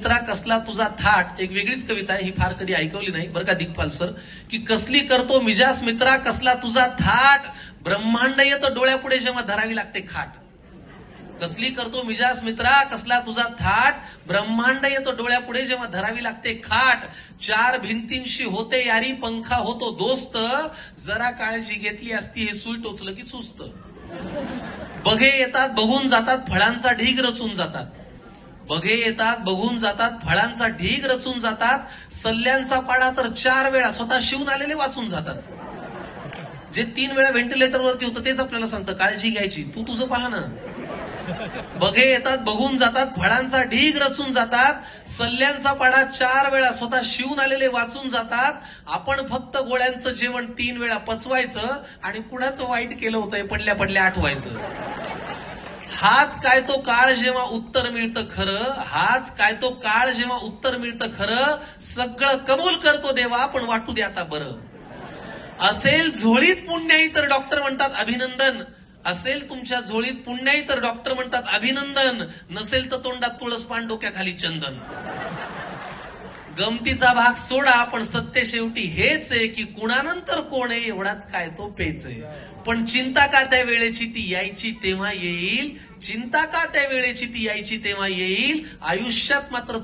मित्रा कसला तुझा थाट, एक वेगळीच कविता आहे ही, फार कधी ऐकवली नाही बरं का दिग्पाल सर, की कसली करतो मिजास मित्रा कसला तुझा थाट, ब्रह्मांड येतं डोळ्यापुढे जेव्हा धरावी लागते खाट. कसली करतो मिजास मित्रा कसला तुझा थाट, ब्रह्मांड येतं डोळ्यापुढे जेव्हा धरावी लागते खाट. चार भिंतींशी होते यारी पंखा होतो दोस्त, जरा काळजी घेतली असती हे सुई टोचलं की सुस्त. बघे येतात बघून जातात फळांचा ढीग रचून जातात, बघे येतात बघून जातात फळांचा ढीग रचून जातात, सल्ल्यांचा पाडा तर 4 वेळा स्वतः शिवून आलेले वाचून जातात. जे 3 वेळा व्हेंटिलेटरवरती होतं तेच आपल्याला सांगतं काळजी घ्यायची, तू तुझं पहा ना. बघे येतात बघून जातात फळांचा ढीग रचून जातात, सल्ल्यांचा पाडा 4 वेळा स्वतः शिवून आलेले वाचून जातात. आपण फक्त गोळ्यांचं जेवण 3 वेळा पचवायचं आणि कुणाचं वाईट केलं होतं पडल्या पडल्या आठवायचं. हाच काय तो काळ जेव्हा उत्तर मिळतं खरं, हाच काय तो काळ जेव्हा उत्तर मिळतं खरं, सगळं कबूल करतो देवा पण वाटू दे आता बरं. असेल झोळीत पुण्याई तर डॉक्टर म्हणतात अभिनंदन, असेल तुमच्या झोळीत पुण्याई तर डॉक्टर म्हणतात अभिनंदन, नसेल तर तोंडात तुळस पान डोक्याखाली चंदन. गमतीचा भाग सोडा पण सत्य शेवटी हेच आहे की कुणानंतर कोण आहे एवढाच काय तो पेच आहे. पण चिंता का त्या वेळेची ती यायची तेव्हा येईल, चिंता का त्या वेळेची ती यायची तेव्हा येईल, आयुष्यात मात्र